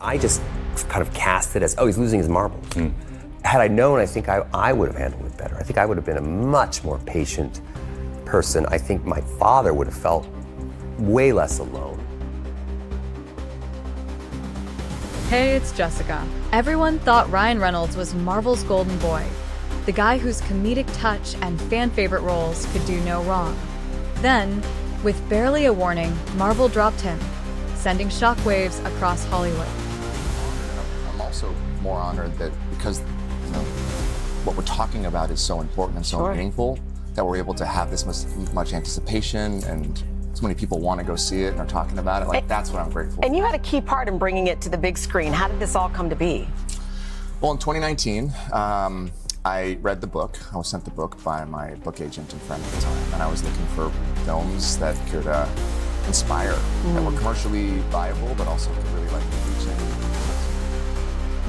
I just kind of cast it as, oh, he's losing his marbles. Had I known, I think I would have handled it better. I think I would have been a much more patient person. I think my father would have felt way less alone. Hey, it's Jessica. Everyone thought Ryan Reynolds was Marvel's golden boy, the guy whose comedic touch and fan-favorite roles could do no wrong. Then, with barely a warning, Marvel dropped him, sending shockwaves across Hollywood. I'm also more honored that because what we're talking about is so important and so meaningful that we're able to have this much anticipation and so many people want to go see it and are talking about it. Like, that's what I'm grateful for. And you had a key part in bringing it to the big screen. How did this all come to be? Well, in 2019, I read the book. I was sent the book by my book agent and friend at the time, and I was looking for films that could inspire, that were commercially viable, but also could really reach in.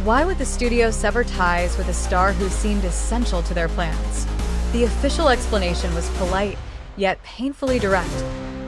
Why would the studio sever ties with a star who seemed essential to their plans? The official explanation was polite, yet painfully direct.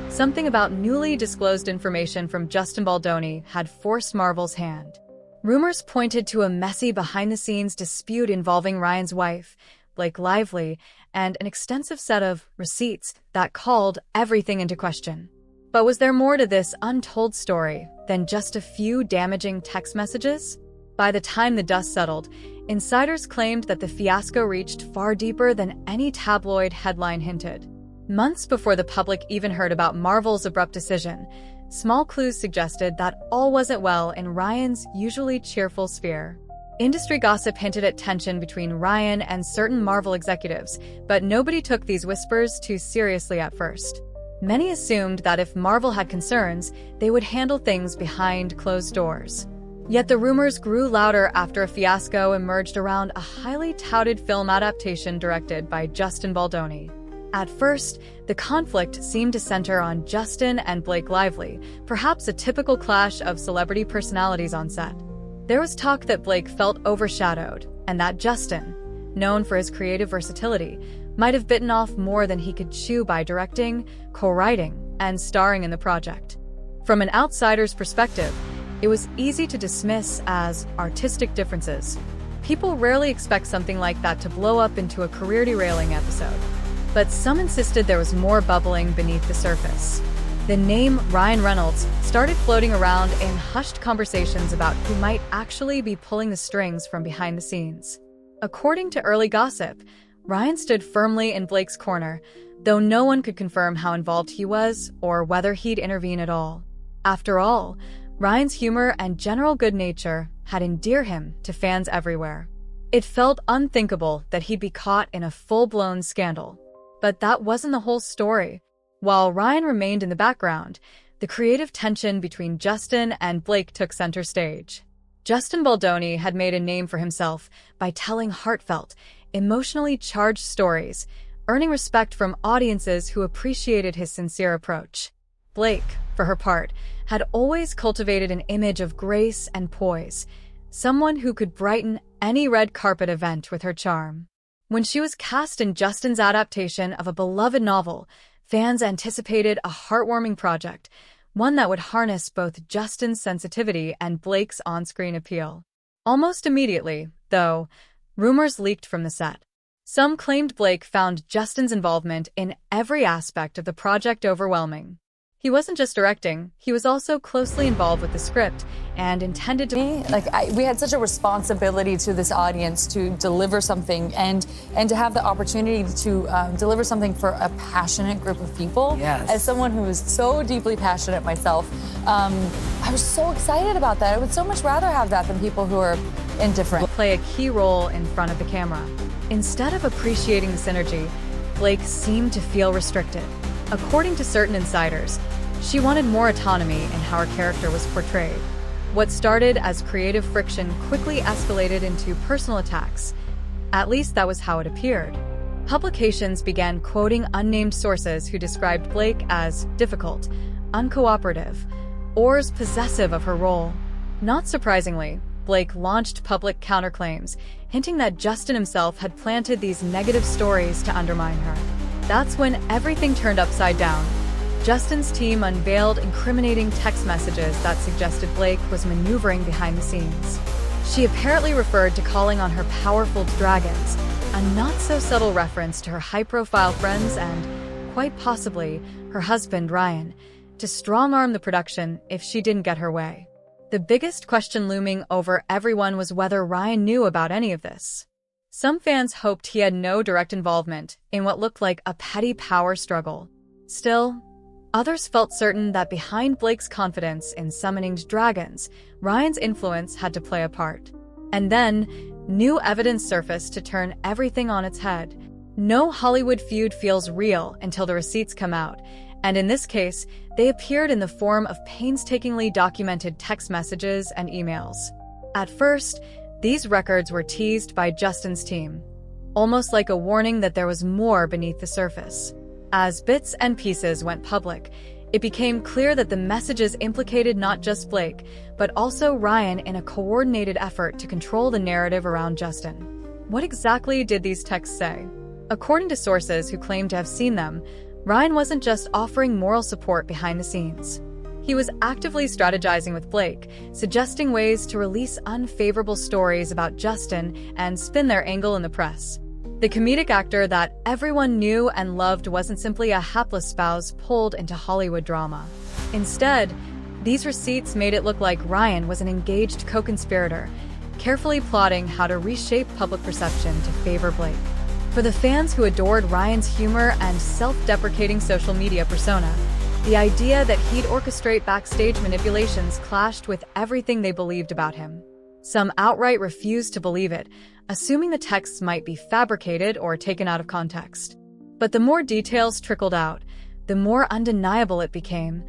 Something about newly disclosed information from Justin Baldoni had forced Marvel's hand. Rumors pointed to a messy behind-the-scenes dispute involving Ryan's wife, Blake Lively, and an extensive set of receipts that called everything into question. But was there more to this untold story than just a few damaging text messages? By the time the dust settled, insiders claimed that the fiasco reached far deeper than any tabloid headline hinted. Months before the public even heard about Marvel's abrupt decision, small clues suggested that all wasn't well in Ryan's usually cheerful sphere. Industry gossip hinted at tension between Ryan and certain Marvel executives, but nobody took these whispers too seriously at first. Many assumed that if Marvel had concerns, they would handle things behind closed doors. Yet the rumors grew louder after a fiasco emerged around a highly touted film adaptation directed by Justin Baldoni. At first, the conflict seemed to center on Justin and Blake Lively, perhaps a typical clash of celebrity personalities on set. There was talk that Blake felt overshadowed, and that Justin, known for his creative versatility, might have bitten off more than he could chew by directing, co-writing, and starring in the project. From an outsider's perspective, it was easy to dismiss as artistic differences. People rarely expect something like that to blow up into a career-derailing episode. But some insisted there was more bubbling beneath the surface. The name Ryan Reynolds started floating around in hushed conversations about who might actually be pulling the strings from behind the scenes. According to early gossip, Ryan stood firmly in Blake's corner, though no one could confirm how involved he was or whether he'd intervene at all. After all, Ryan's humor and general good nature had endeared him to fans everywhere. It felt unthinkable that he'd be caught in a full-blown scandal. But that wasn't the whole story. While Ryan remained in the background, the creative tension between Justin and Blake took center stage. Justin Baldoni had made a name for himself by telling heartfelt, emotionally charged stories, earning respect from audiences who appreciated his sincere approach. Blake, for her part, had always cultivated an image of grace and poise, someone who could brighten any red carpet event with her charm. When she was cast in Justin's adaptation of a beloved novel, fans anticipated a heartwarming project, one that would harness both Justin's sensitivity and Blake's on-screen appeal. Almost immediately, though, rumors leaked from the set. Some claimed Blake found Justin's involvement in every aspect of the project overwhelming. He wasn't just directing, he was also closely involved with the script and intended to... We had such a responsibility to this audience to deliver something and to have the opportunity to deliver something for a passionate group of people. Yes. As someone who is so deeply passionate myself, I was so excited about that. I would so much rather have that than people who are indifferent. Play a key role in front of the camera. Instead of appreciating the synergy, Blake seemed to feel restricted. According to certain insiders, she wanted more autonomy in how her character was portrayed. What started as creative friction quickly escalated into personal attacks. At least that was how it appeared. Publications began quoting unnamed sources who described Blake as difficult, uncooperative, or as possessive of her role. Not surprisingly, Blake launched public counterclaims, hinting that Justin himself had planted these negative stories to undermine her. That's when everything turned upside down. Justin's team unveiled incriminating text messages that suggested Blake was maneuvering behind the scenes. She apparently referred to calling on her powerful dragons, a not-so-subtle reference to her high-profile friends and, quite possibly, her husband, Ryan, to strong-arm the production if she didn't get her way. The biggest question looming over everyone was whether Ryan knew about any of this. Some fans hoped he had no direct involvement in what looked like a petty power struggle. Still, others felt certain that behind Blake's confidence in summoning dragons, Ryan's influence had to play a part. And then, new evidence surfaced to turn everything on its head. No Hollywood feud feels real until the receipts come out, and in this case, they appeared in the form of painstakingly documented text messages and emails. At first, these records were teased by Justin's team, almost like a warning that there was more beneath the surface. As bits and pieces went public, it became clear that the messages implicated not just Blake, but also Ryan in a coordinated effort to control the narrative around Justin. What exactly did these texts say? According to sources who claim to have seen them, Ryan wasn't just offering moral support behind the scenes. He was actively strategizing with Blake, suggesting ways to release unfavorable stories about Justin and spin their angle in the press. The comedic actor that everyone knew and loved wasn't simply a hapless spouse pulled into Hollywood drama. Instead, these receipts made it look like Ryan was an engaged co-conspirator, carefully plotting how to reshape public perception to favor Blake. For the fans who adored Ryan's humor and self-deprecating social media persona, the idea that he'd orchestrate backstage manipulations clashed with everything they believed about him. Some outright refused to believe it, assuming the texts might be fabricated or taken out of context. But the more details trickled out, the more undeniable it became.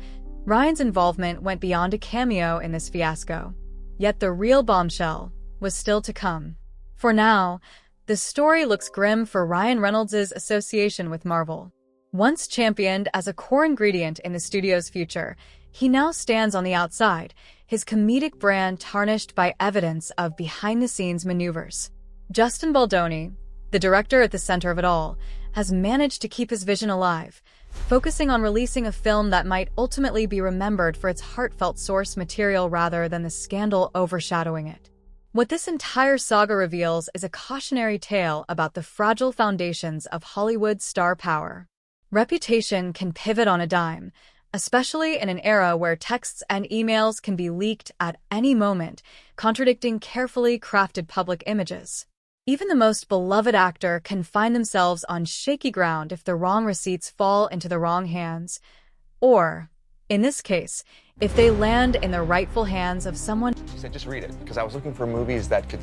Ryan's involvement went beyond a cameo in this fiasco. Yet the real bombshell was still to come. For now, the story looks grim for Ryan Reynolds' association with Marvel. Once championed as a core ingredient in the studio's future, he now stands on the outside, his comedic brand tarnished by evidence of behind-the-scenes maneuvers. Justin Baldoni, the director at the center of it all, has managed to keep his vision alive, focusing on releasing a film that might ultimately be remembered for its heartfelt source material rather than the scandal overshadowing it. What this entire saga reveals is a cautionary tale about the fragile foundations of Hollywood's star power. Reputation can pivot on a dime, especially in an era where texts and emails can be leaked at any moment, contradicting carefully crafted public images. Even the most beloved actor can find themselves on shaky ground if the wrong receipts fall into the wrong hands, or, in this case, if they land in the rightful hands of someone. She said, just read it, because I was looking for movies that could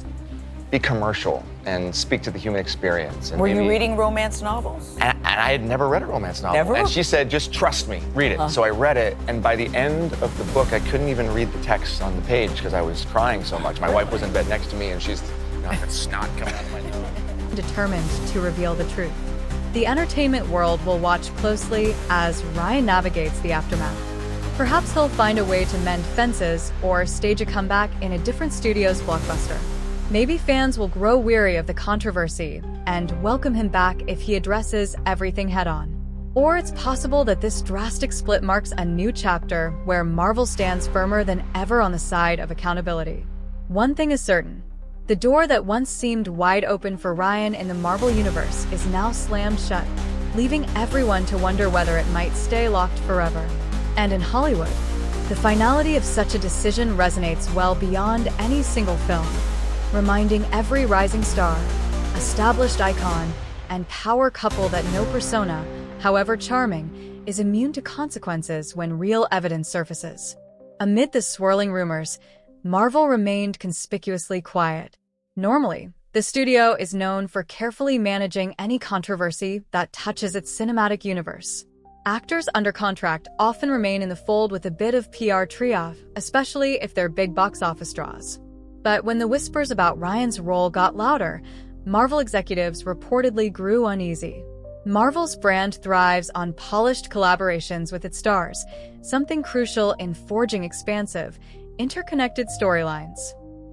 be commercial and speak to the human experience. And were you reading romance novels? And I had never read a romance novel. Never? And she said, just trust me, read it. So I read it, and by the end of the book, I couldn't even read the text on the page because I was crying so much. My wife was in bed next to me, and she's, it's snot coming out of my nose. Determined to reveal the truth. The entertainment world will watch closely as Ryan navigates the aftermath. Perhaps he'll find a way to mend fences or stage a comeback in a different studio's blockbuster. Maybe fans will grow weary of the controversy and welcome him back if he addresses everything head-on. Or it's possible that this drastic split marks a new chapter where Marvel stands firmer than ever on the side of accountability. One thing is certain. The door that once seemed wide open for Ryan in the Marvel Universe is now slammed shut, leaving everyone to wonder whether it might stay locked forever. And in Hollywood, the finality of such a decision resonates well beyond any single film, reminding every rising star, established icon, and power couple that no persona, however charming, is immune to consequences when real evidence surfaces. Amid the swirling rumors, Marvel remained conspicuously quiet. Normally, the studio is known for carefully managing any controversy that touches its cinematic universe. Actors under contract often remain in the fold with a bit of PR triage, especially if they're big box office draws. But when the whispers about Ryan's role got louder, Marvel executives reportedly grew uneasy. Marvel's brand thrives on polished collaborations with its stars, something crucial in forging expansive, interconnected storylines.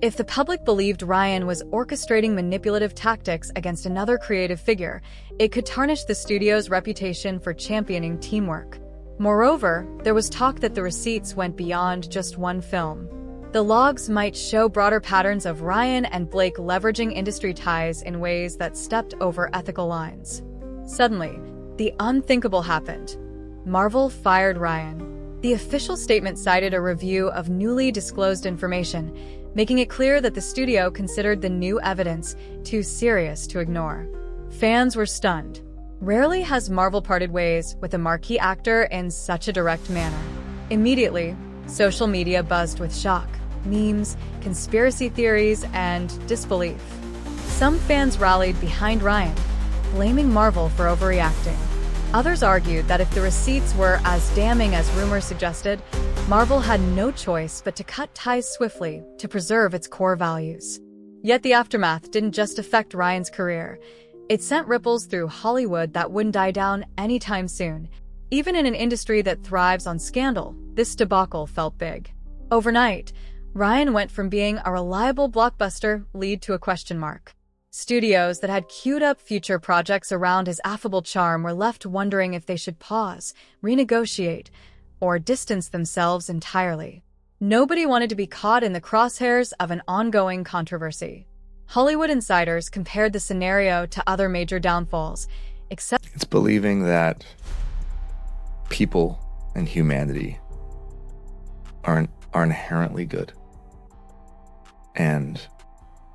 If the public believed Ryan was orchestrating manipulative tactics against another creative figure, it could tarnish the studio's reputation for championing teamwork. Moreover, there was talk that the receipts went beyond just one film. The logs might show broader patterns of Ryan and Blake leveraging industry ties in ways that stepped over ethical lines. Suddenly, the unthinkable happened. Marvel fired Ryan. The official statement cited a review of newly disclosed information, making it clear that the studio considered the new evidence too serious to ignore. Fans were stunned. Rarely has Marvel parted ways with a marquee actor in such a direct manner. Immediately, social media buzzed with shock, memes, conspiracy theories, and disbelief. Some fans rallied behind Ryan, blaming Marvel for overreacting. Others argued that if the receipts were as damning as rumors suggested, Marvel had no choice but to cut ties swiftly to preserve its core values. Yet the aftermath didn't just affect Ryan's career. It sent ripples through Hollywood that wouldn't die down anytime soon. Even in an industry that thrives on scandal, this debacle felt big. Overnight, Ryan went from being a reliable blockbuster lead to a question mark. Studios that had queued up future projects around his affable charm were left wondering if they should pause, renegotiate, or distance themselves entirely. Nobody wanted to be caught in the crosshairs of an ongoing controversy. Hollywood insiders compared the scenario to other major downfalls, except it's believing that people and humanity are inherently good. And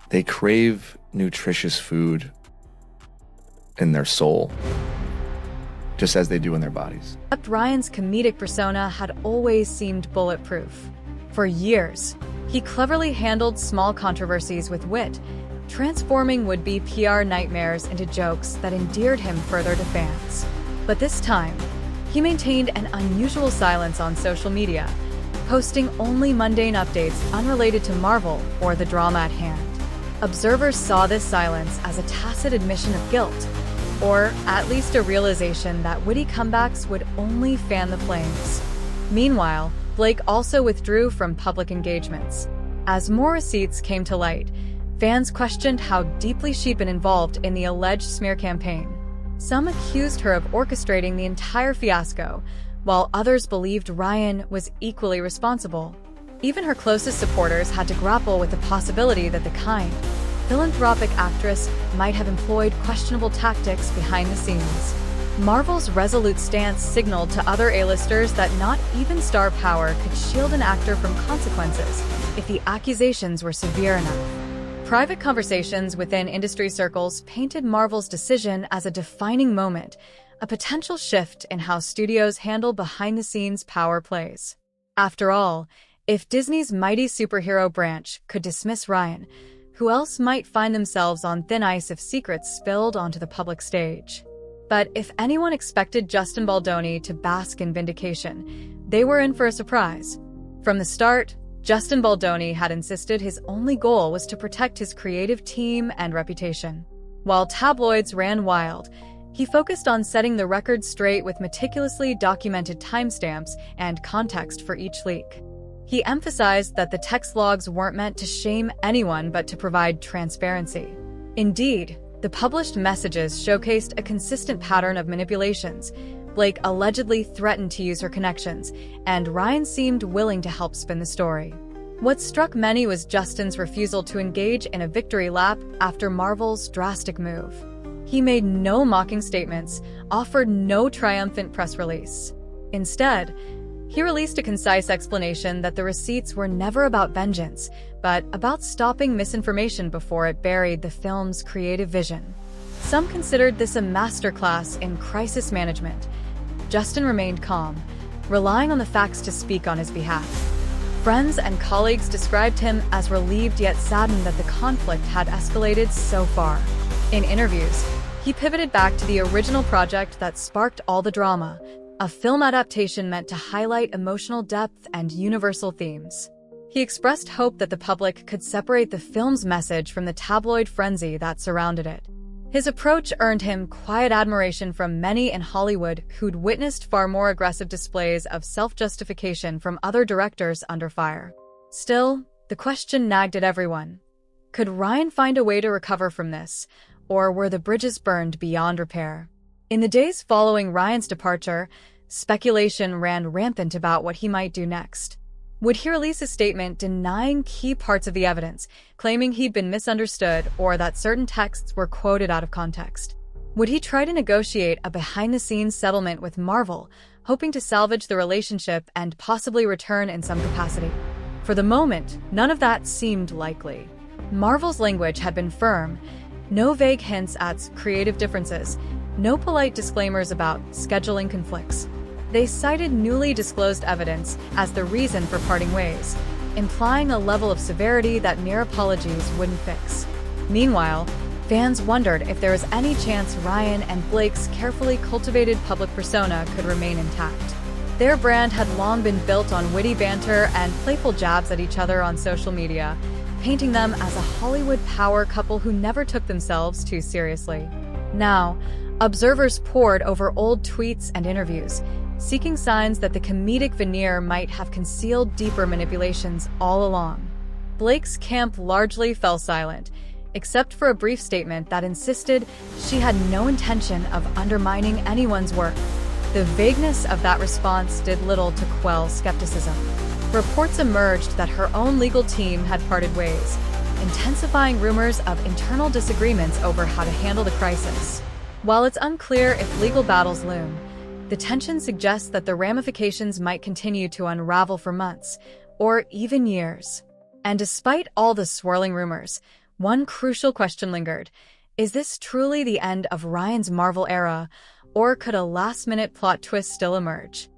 they crave nutritious food in their soul, just as they do in their bodies. Ryan's comedic persona had always seemed bulletproof. For years, he cleverly handled small controversies with wit, transforming would-be PR nightmares into jokes that endeared him further to fans. But this time, he maintained an unusual silence on social media, posting only mundane updates unrelated to Marvel or the drama at hand. Observers saw this silence as a tacit admission of guilt, or at least a realization that witty comebacks would only fan the flames. Meanwhile, Blake also withdrew from public engagements. As more receipts came to light, fans questioned how deeply she'd been involved in the alleged smear campaign. Some accused her of orchestrating the entire fiasco, while others believed Ryan was equally responsible. Even her closest supporters had to grapple with the possibility that the kind, philanthropic actress might have employed questionable tactics behind the scenes. Marvel's resolute stance signaled to other A-listers that not even star power could shield an actor from consequences if the accusations were severe enough. Private conversations within industry circles painted Marvel's decision as a defining moment, a potential shift in how studios handle behind-the-scenes power plays. After all, if Disney's mighty superhero branch could dismiss Ryan, who else might find themselves on thin ice if secrets spilled onto the public stage? But if anyone expected Justin Baldoni to bask in vindication, they were in for a surprise. From the start, Justin Baldoni had insisted his only goal was to protect his creative team and reputation. While tabloids ran wild, he focused on setting the record straight with meticulously documented timestamps and context for each leak. He emphasized that the text logs weren't meant to shame anyone but to provide transparency. Indeed, the published messages showcased a consistent pattern of manipulations. Blake allegedly threatened to use her connections, and Ryan seemed willing to help spin the story. What struck many was Justin's refusal to engage in a victory lap after Marvel's drastic move. He made no mocking statements, offered no triumphant press release. Instead, he released a concise explanation that the receipts were never about vengeance, but about stopping misinformation before it buried the film's creative vision. Some considered this a masterclass in crisis management. Justin remained calm, relying on the facts to speak on his behalf. Friends and colleagues described him as relieved yet saddened that the conflict had escalated so far. In interviews, he pivoted back to the original project that sparked all the drama, a film adaptation meant to highlight emotional depth and universal themes. He expressed hope that the public could separate the film's message from the tabloid frenzy that surrounded it. His approach earned him quiet admiration from many in Hollywood who'd witnessed far more aggressive displays of self-justification from other directors under fire. Still, the question nagged at everyone. Could Ryan find a way to recover from this, or were the bridges burned beyond repair? In the days following Ryan's departure, Speculation ran rampant about what he might do next. Would he release a statement denying key parts of the evidence, claiming he'd been misunderstood or that certain texts were quoted out of context? Would he try to negotiate a behind-the-scenes settlement with Marvel, hoping to salvage the relationship and possibly return in some capacity? For the moment, none of that seemed likely. Marvel's language had been firm. No vague hints at creative differences, no polite disclaimers about scheduling conflicts. They cited newly disclosed evidence as the reason for parting ways, implying a level of severity that mere apologies wouldn't fix. Meanwhile, fans wondered if there was any chance Ryan and Blake's carefully cultivated public persona could remain intact. Their brand had long been built on witty banter and playful jabs at each other on social media, painting them as a Hollywood power couple who never took themselves too seriously. Now, observers pored over old tweets and interviews, seeking signs that the comedic veneer might have concealed deeper manipulations all along. Blake's camp largely fell silent, except for a brief statement that insisted she had no intention of undermining anyone's work. The vagueness of that response did little to quell skepticism. Reports emerged that her own legal team had parted ways, intensifying rumors of internal disagreements over how to handle the crisis. While it's unclear if legal battles loom, the tension suggests that the ramifications might continue to unravel for months, or even years. And despite all the swirling rumors, one crucial question lingered. Is this truly the end of Ryan's Marvel era, or could a last-minute plot twist still emerge?